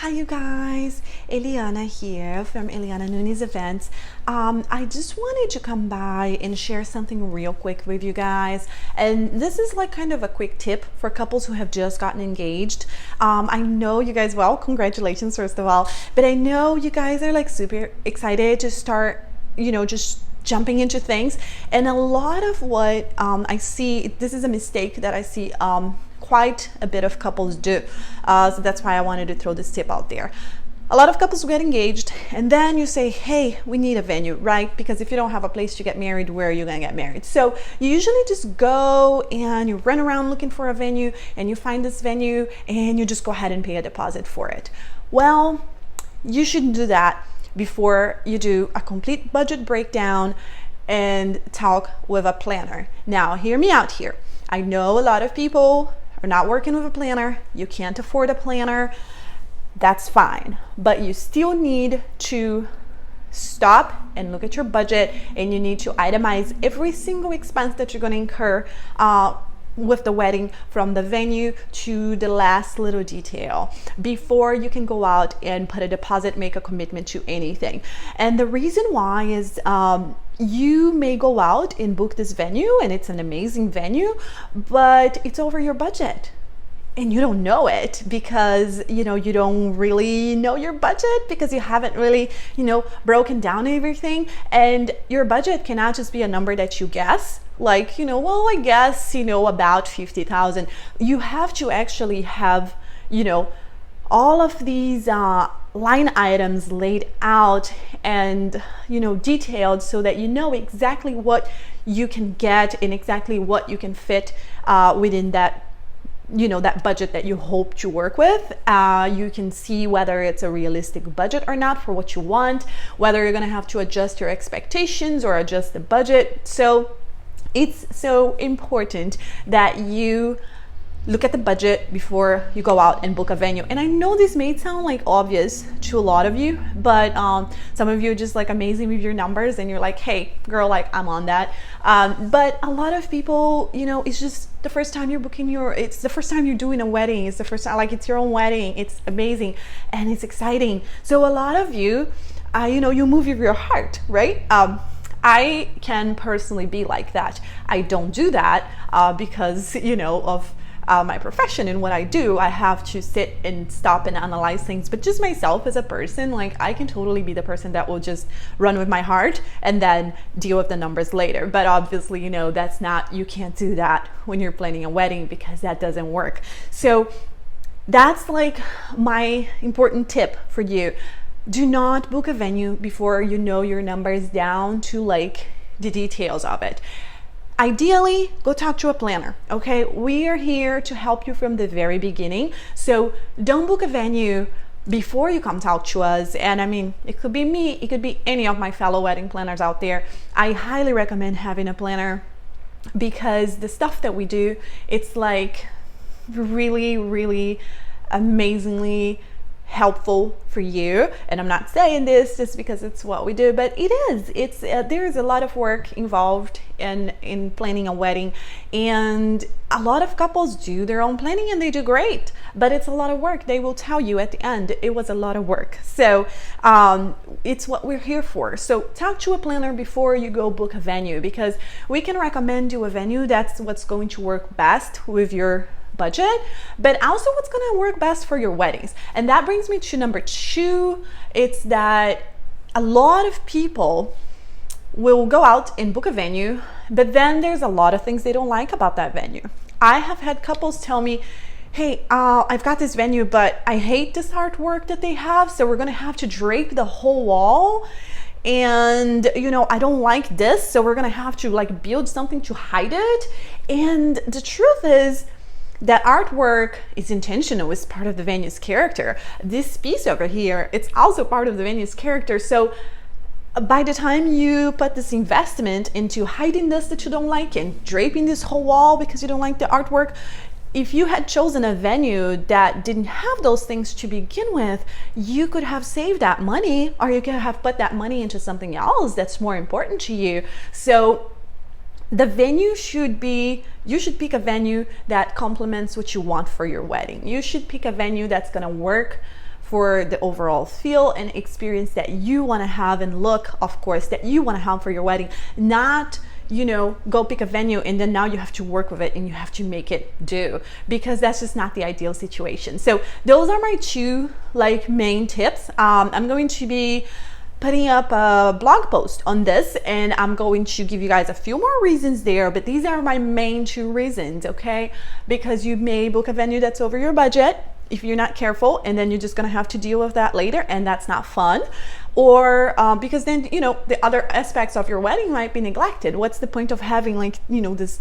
Hi you guys, Eliana here from Eliana Nunes Events. I just wanted to come by and share something real quick with you guys. And this is like kind of a quick tip for couples who have just gotten engaged. I know you guys, well, congratulations first of all, but I know you guys are like super excited to start, just jumping into things. And a lot of what I see, this is a mistake that I see quite a bit of couples do. So that's why I wanted to throw this tip out there. A lot of couples get engaged and then you say, hey, we need a venue, right? Because if you don't have a place to get married, where are you gonna get married? So you usually just go and you run around looking for a venue and you find this venue and you just go ahead and pay a deposit for it. Well, you shouldn't do that before you do a complete budget breakdown and talk with a planner. Now, hear me out here. I know a lot of people are not working with a planner. You can't afford a planner. That's fine. But you still need to stop and look at your budget, and you need to itemize every single expense that you're going to incur with the wedding, from the venue to the last little detail, before you can go out and put a deposit, make a commitment to anything. And the reason why is you may go out and book this venue and it's an amazing venue, but it's over your budget. And you don't know it because, you don't really know your budget because you haven't really, broken down everything. And your budget cannot just be a number that you guess. Like, well, I guess, about 50,000. You have to actually have, all of these line items laid out and, detailed so that you know exactly what you can get and exactly what you can fit within that that budget that you hope to work with. You can see whether it's a realistic budget or not for what you want, whether you're going to have to adjust your expectations or adjust the budget. So it's so important that you look at the budget before you go out and book a venue. And I know this may sound like obvious to a lot of you, but some of you are just like amazing with your numbers and you're like, hey girl, like I'm on that. But a lot of people, it's just the first time you're booking it's the first time you're doing a wedding. It's the first time, like it's your own wedding. It's amazing and it's exciting. So a lot of you, you move with your heart, right? I can personally be like that. I don't do that because, of my profession and what I do. I have to sit and stop and analyze things. But just myself as a person, like I can totally be the person that will just run with my heart and then deal with the numbers later. But obviously, that's not, you can't do that when you're planning a wedding because that doesn't work. So that's like my important tip for you. Do not book a venue before you know your numbers down to like the details of it. Ideally, go talk to a planner, okay? We are here to help you from the very beginning. So don't book a venue before you come talk to us. And I mean, it could be me, it could be any of my fellow wedding planners out there. I highly recommend having a planner because the stuff that we do, it's like really, really amazingly helpful for you. And I'm not saying this just because it's what we do, but it is. There is a lot of work involved in planning a wedding, and a lot of couples do their own planning and they do great, but it's a lot of work. They will tell you at the end it was a lot of work. So it's what we're here for. So talk to a planner before you go book a venue, because we can recommend you a venue that's what's going to work best with your budget, but also what's going to work best for your weddings. And that brings me to number 2. It's that a lot of people will go out and book a venue, but then there's a lot of things they don't like about that venue. I have had couples tell me, hey, I've got this venue, but I hate this artwork that they have, so we're going to have to drape the whole wall. And I don't like this, so we're going to have to like build something to hide it. And the truth is, that artwork is intentional, it's part of the venue's character. This piece over here, it's also part of the venue's character. So by the time you put this investment into hiding this that you don't like and draping this whole wall because you don't like the artwork, if you had chosen a venue that didn't have those things to begin with, you could have saved that money, or you could have put that money into something else that's more important to you. So the venue should be, you should pick a venue that complements what you want for your wedding. You should pick a venue that's going to work for the overall feel and experience that you want to have, and look, of course, that you want to have for your wedding. Not, you know, go pick a venue and then now you have to work with it and you have to make it do, because that's just not the ideal situation. So those are my two like main tips. I'm going to be putting up a blog post on this, and I'm going to give you guys a few more reasons there, but these are my main two reasons, okay? Because you may book a venue that's over your budget if you're not careful, and then you're just gonna have to deal with that later, and that's not fun. Or because then, you know, the other aspects of your wedding might be neglected. What's the point of having, like, you know, this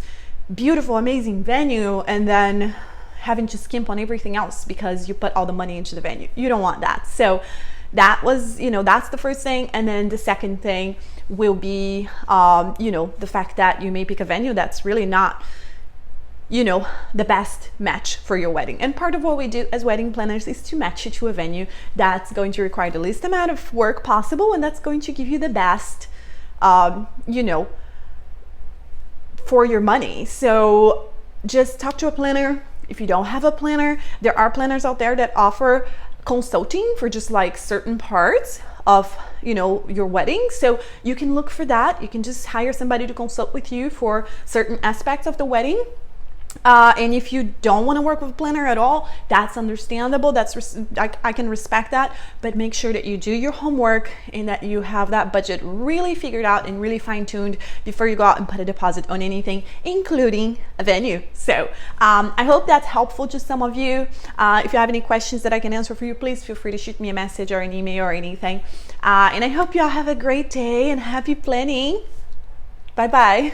beautiful, amazing venue and then having to skimp on everything else because you put all the money into the venue? You don't want that. So that was, you know, that's the first thing. And then the second thing will be, you know, the fact that you may pick a venue that's really not, you know, the best match for your wedding. And part of what we do as wedding planners is to match you to a venue that's going to require the least amount of work possible, and that's going to give you the best, you know, for your money. So just talk to a planner. If you don't have a planner, there are planners out there that offer consulting for just like certain parts of, you know, your wedding. So you can look for that. You can just hire somebody to consult with you for certain aspects of the wedding. And if you don't want to work with a planner at all, that's understandable. I can respect that, but make sure that you do your homework and that you have that budget really figured out and really fine-tuned before you go out and put a deposit on anything, including a venue. So I hope that's helpful to some of you. If you have any questions that I can answer for you, please feel free to shoot me a message or an email or anything. And I hope you all have a great day and happy planning. Bye-bye.